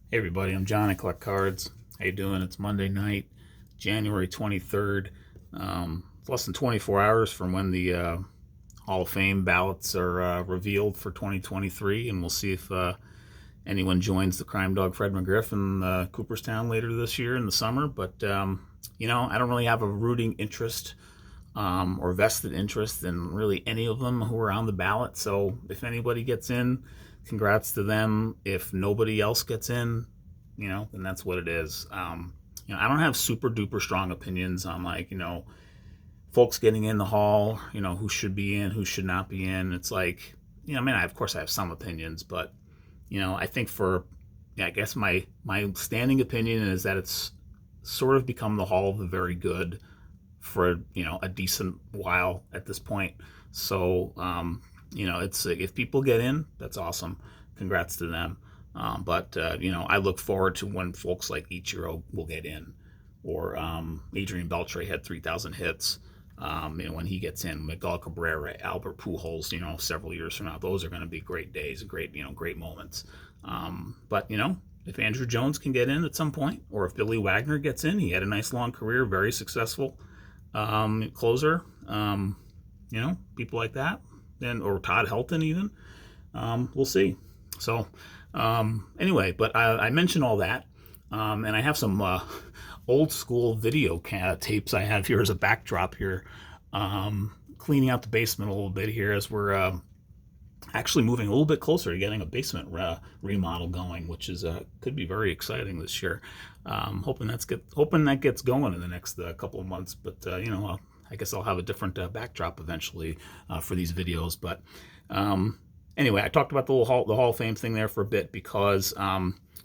Hey everybody, I'm John. I collect cards. How you doing? It's Monday night, January 23rd. It's less than 24 hours from when the Hall of Fame ballots are revealed for 2023, and we'll see if anyone joins the crime dog Fred McGriff in Cooperstown later this year in the summer. But I don't really have a rooting interest or vested interest in really any of them who are on the ballot. So if anybody gets in, congrats to them. If nobody else gets in, then that's what it is. I don't have super duper strong opinions on folks getting in the hall, who should be in, who should not be in. It's like, of course I have some opinions, but, I think I guess my standing opinion is that it's sort of become the hall of the very good for a decent while at this point. So it's if people get in, that's awesome. Congrats to them. But I look forward to when folks like Ichiro will get in, or Adrian Beltre had 3,000 hits. When he gets in, Miguel Cabrera, Albert Pujols, several years from now, those are going to be great days, great moments. But if Andrew Jones can get in at some point, or if Billy Wagner gets in, he had a nice long career, very successful closer. People like that, or Todd Helton even. We'll see. So anyway, but I mentioned all that, and I have some old school video tapes I have here as a backdrop here, cleaning out the basement a little bit here as we're actually moving a little bit closer to getting a basement remodel going, which is could be very exciting this year. Hoping that gets going in the next couple of months. But I guess I'll have a different backdrop eventually for these videos. But anyway, I talked about the Hall of Fame thing there for a bit because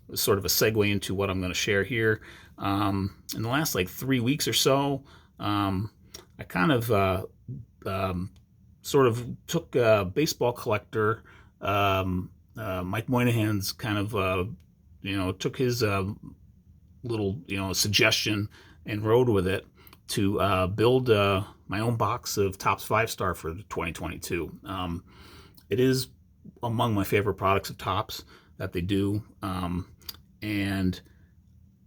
it's sort of a segue into what I'm going to share here. In the last 3 weeks or so, I kind of sort of took baseball collector Mike Moynihan's kind of took his little suggestion and rode with it to build my own box of Topps 5-Star for 2022. It is among my favorite products of Topps that they do, and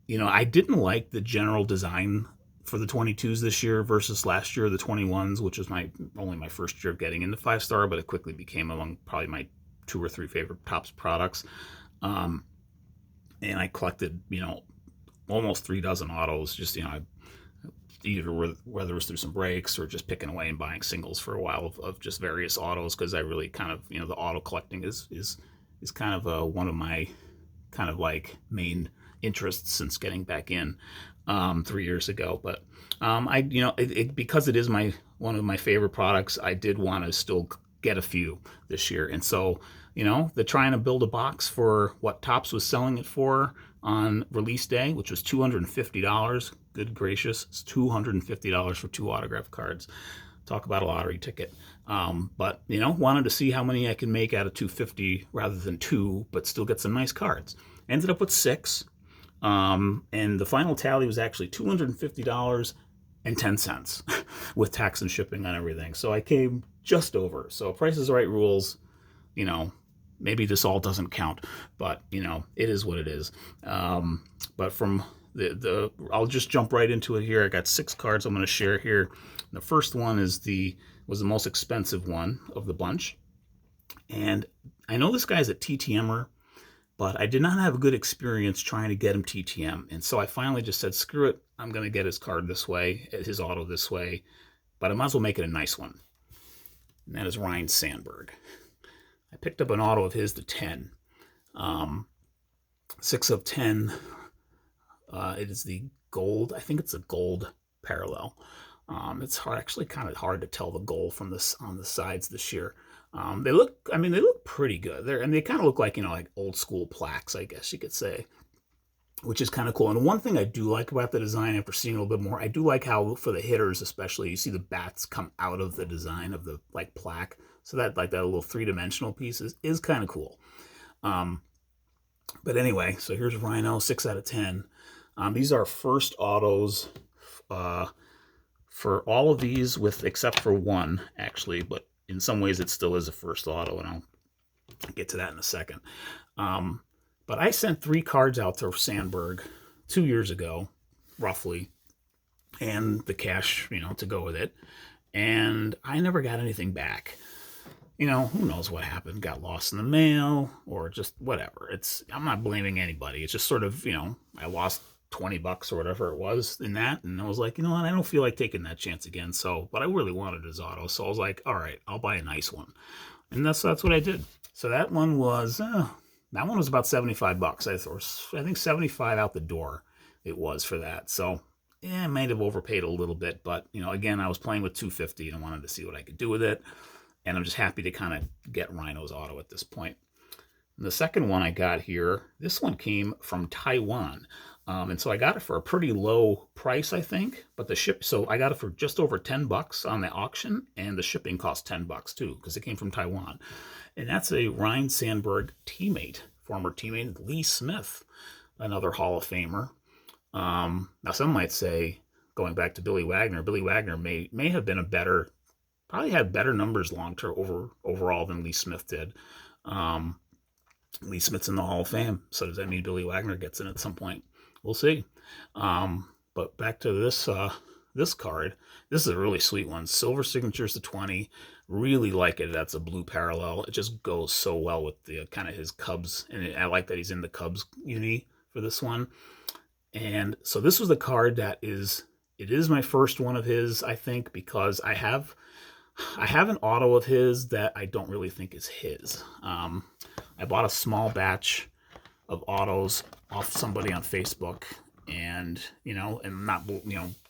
I didn't like the general design for the 22s this year versus last year, the 21s, which was only my first year of getting into 5-Star, but it quickly became among probably my 2 or 3 favorite Topps products. And I collected, almost 3 dozen autos, just, either whether it was through some breaks or just picking away and buying singles for a while of just various autos, because I really kind of, the auto collecting is kind of one of my kind of main interests since getting back in 3 years ago. But because it is one of my favorite products, I did want to still get a few this year. And so they're trying to build a box for what Topps was selling it for on release day, which was $250. Good gracious, it's $250 for 2 autograph cards. Talk about a lottery ticket. But wanted to see how many I can make out of 250 rather than 2, but still get some nice cards. Ended up with 6. And the final tally was actually $250.10 with tax and shipping on everything. So I came just over. So Price is Right rules, maybe this all doesn't count, but it is what it is. But from I'll just jump right into it here. I got 6 cards I'm going to share here. The first one was the most expensive one of the bunch. And I know this guy's a TTMer, but I did not have a good experience trying to get him TTM. And so I finally just said, screw it. I'm going to get his card this way, his auto this way, but I might as well make it a nice one. And that is Ryan Sandberg. I picked up an auto of his to 10. 6 of 10. It is the gold. I think it's a gold parallel. It's actually kind of hard to tell the gold from this on the sides this year. They look pretty good. They kind of look like old school plaques, I guess you could say, which is kind of cool. And one thing I do like about the design, after seeing a little bit more, I do like how for the hitters especially, you see the bats come out of the design of the plaque. So that that little 3-dimensional piece is kind of cool. But anyway, so here's Rhino, 6 out of 10. These are first autos for all of these, except for one actually, but in some ways it still is a first auto, and I'll get to that in a second. But I sent 3 cards out to Sandberg 2 years ago, roughly, and the cash, to go with it. And I never got anything back. Who knows what happened? Got lost in the mail or just whatever. I'm not blaming anybody. It's just sort of, I lost $20 or whatever it was in that. And I was like, I don't feel like taking that chance again. So, but I really wanted his auto. So I was like, all right, I'll buy a nice one. And that's what I did. So that one was about $75. I think 75 out the door it was for that. So I might have overpaid a little bit, but again, I was playing with 250 and I wanted to see what I could do with it. And I'm just happy to kind of get Rhino's auto at this point. And the second one I got here, this one came from Taiwan. And so I got it for a pretty low price, I think. But so I got it for just over $10 on the auction, and the shipping cost $10 too, because it came from Taiwan. And that's a Ryne Sandberg former teammate Lee Smith, another Hall of Famer. Now some might say, going back to Billy Wagner may have been probably had better numbers long-term overall than Lee Smith did. Lee Smith's in the Hall of Fame, so does that mean Billy Wagner gets in at some point? We'll see. But back to this card. This is a really sweet one. Silver signatures to 20. Really like it. That's a blue parallel. It just goes so well with the kind of his Cubs, and I like that he's in the Cubs uni for this one. And so this was the card it is my first one of his, I think, because I have an auto of his that I don't really think is his. I bought a small batch of autos off somebody on Facebook, and and not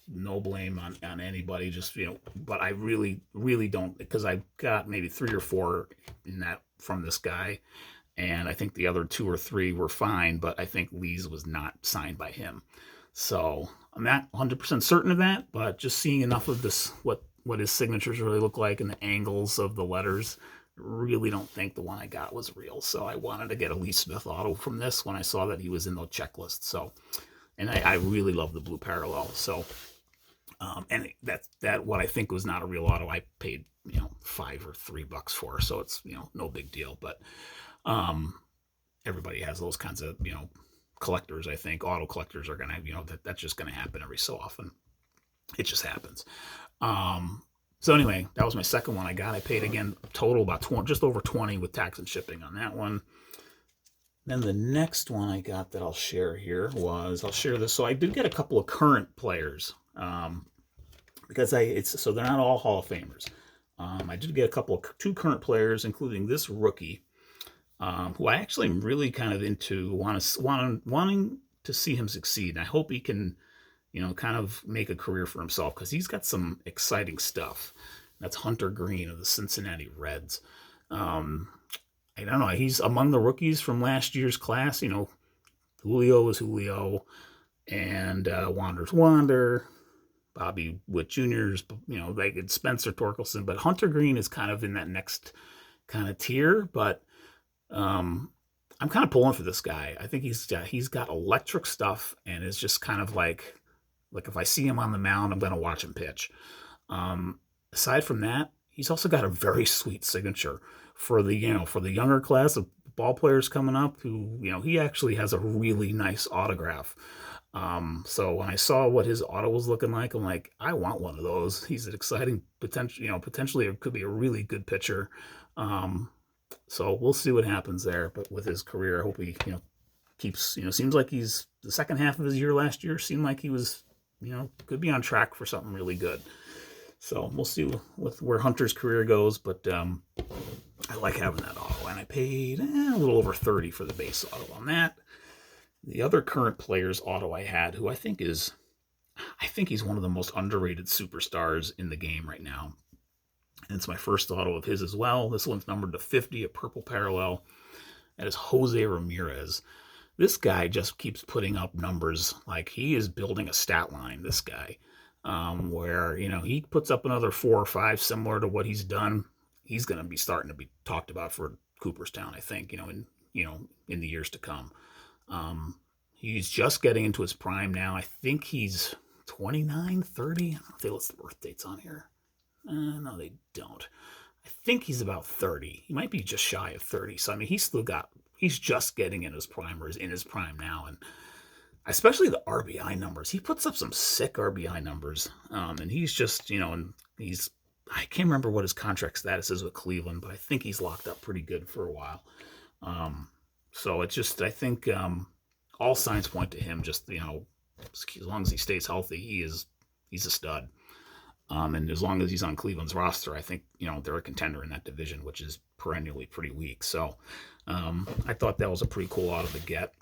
no blame on anybody, just but I really don't, because I got maybe 3 or 4 in that from this guy, and I think the other 2 or 3 were fine, but I think Lee's was not signed by him. So I'm not 100% certain of that, but just seeing enough of this, what his signatures really look like and the angles of the letters, really don't think the one I got was real. So I wanted to get a Lee Smith auto from this when I saw that he was in the checklist. So, and I really love the blue parallel. So, and that what I think was not a real auto, I paid $5 or $3 for. So it's no big deal. But everybody has those kinds of collectors. I think auto collectors are gonna that's just gonna happen every so often. It just happens. So anyway, that was my second one I got. I paid again total about just over 20 with tax and shipping on that one. Then the next one I got that I'll share here I'll share this. So I did get a couple of current players, because so they're not all Hall of Famers. I did get 2 current players, including this rookie, who I actually am really kind of into, wanting to see him succeed. And I hope he can kind of make a career for himself, because he's got some exciting stuff. That's Hunter Green of the Cincinnati Reds. I don't know. He's among the rookies from last year's class. Julio is Julio, and Wander's Wander, Bobby Witt Jr.'s, like Spencer Torkelson. But Hunter Green is kind of in that next kind of tier. But I'm kind of pulling for this guy. I think he's got electric stuff, and it's just kind of like if I see him on the mound, I'm going to watch him pitch. Aside from that, he's also got a very sweet signature for the younger class of ball players coming up, who, he actually has a really nice autograph. So when I saw what his auto was looking like, I'm like, I want one of those. He's an exciting potentially it could be a really good pitcher. So we'll see what happens there. But with his career, I hope he, keeps, seems like he's, the second half of his year last year seemed like he was, could be on track for something really good. So we'll see where Hunter's career goes, but I like having that auto, and I paid a little over $30 for the base auto on that. The other current player's auto I had, who I think he's one of the most underrated superstars in the game right now. And it's my first auto of his as well. This one's numbered to 50, a purple parallel. That is Jose Ramirez. This guy just keeps putting up numbers like he is building a stat line, this guy, where, he puts up another 4 or 5 similar to what he's done. He's going to be starting to be talked about for Cooperstown, I think, in the years to come. He's just getting into his prime now. I think he's 29, 30. I don't know if they list the birth dates on here. No, they don't. I think he's about 30. He might be just shy of 30. So, he's he's just getting in his prime, or is in his prime now. And especially the RBI numbers. He puts up some sick RBI numbers. And he's just, and I can't remember what his contract status is with Cleveland, but I think he's locked up pretty good for a while. So it's just, I think all signs point to him just, as long as he stays healthy, he's a stud. And as long as he's on Cleveland's roster, I think, they're a contender in that division, which is perennially pretty weak. So I thought that was a pretty cool auto to get.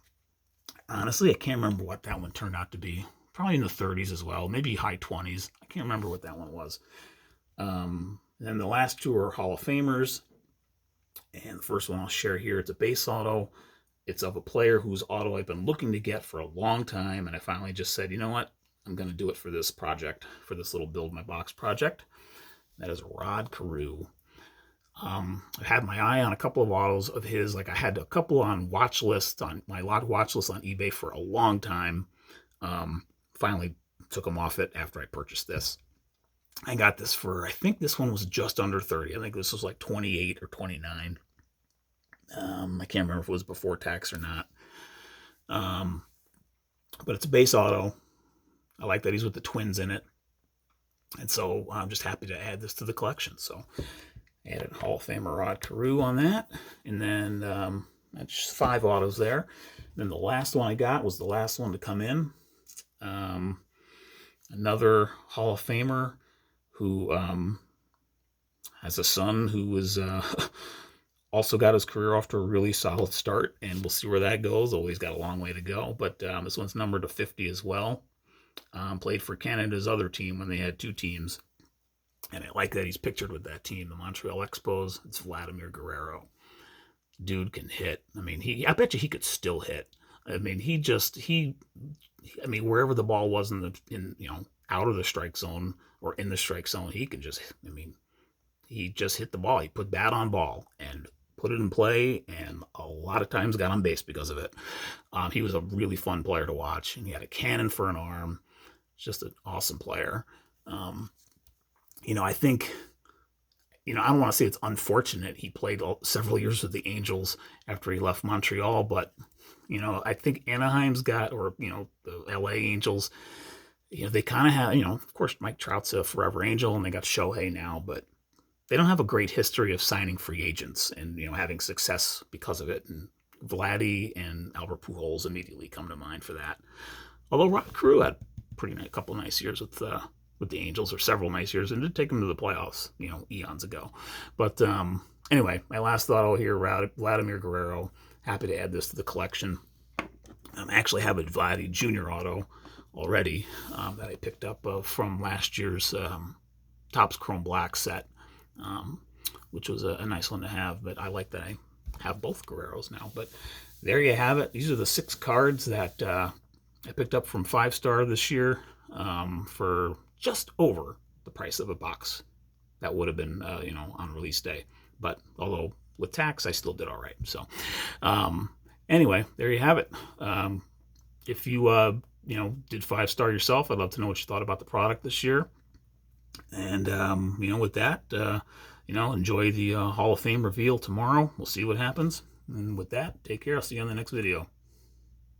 Honestly, I can't remember what that one turned out to be. Probably in the 30s as well, maybe high 20s. I can't remember what that one was. And then the last two are Hall of Famers. And the first one I'll share here, it's a base auto. It's of a player whose auto I've been looking to get for a long time. And I finally just said, you know what? I'm going to do it for this project, for this little Build My Box project. That is Rod Carew. I had my eye on a couple of autos of his. Like I had a couple on watch list, on my lot watch list on eBay for a long time. Finally took them off it after I purchased this. I got this for, I think this one was just under 30. I think this was like 28 or 29. I can't remember if it was before tax or not. But it's a base auto. I like that he's with the Twins in it. And so I'm just happy to add this to the collection. So added Hall of Famer Rod Carew on that. And then that's just 5 autos there. And then the last one I got was the last one to come in. Another Hall of Famer who has a son who was also got his career off to a really solid start. And we'll see where that goes. Always got a long way to go. But this one's numbered to 50 as well. Played for Canada's other team when they had 2 teams. And I like that he's pictured with that team, the Montreal Expos. It's Vladimir Guerrero. Dude can hit. I mean, I bet you he could still hit. I mean, wherever the ball was out of the strike zone or in the strike zone, he can just, he just hit the ball. He put bat on ball and put it in play, and a lot of times got on base because of it. He was a really fun player to watch, and he had a cannon for an arm. Just an awesome player. I think, I don't want to say it's unfortunate he played several years with the Angels after he left Montreal, but, I think Anaheim's got, or, the LA Angels, they kind of have, of course, Mike Trout's a forever Angel, and they got Shohei now, but they don't have a great history of signing free agents and, having success because of it. And Vladdy and Albert Pujols immediately come to mind for that. Although Rod Carew had a couple nice years with the Angels, or several nice years, and did take them to the playoffs, eons ago. But anyway, my last auto here, Vladimir Guerrero. Happy to add this to the collection. I actually have a Vladdy Jr. auto already that I picked up from last year's Topps Chrome Black set, which was a nice one to have. But I like that I have both Guerreros now. But there you have it. These are the 6 cards that I picked up from 5 Star this year for just over the price of a box that would have been, on release day. But although with tax, I still did all right. So anyway, there you have it. If you, did 5 Star yourself, I'd love to know what you thought about the product this year. And, with that, enjoy the Hall of Fame reveal tomorrow. We'll see what happens. And with that, take care. I'll see you on the next video.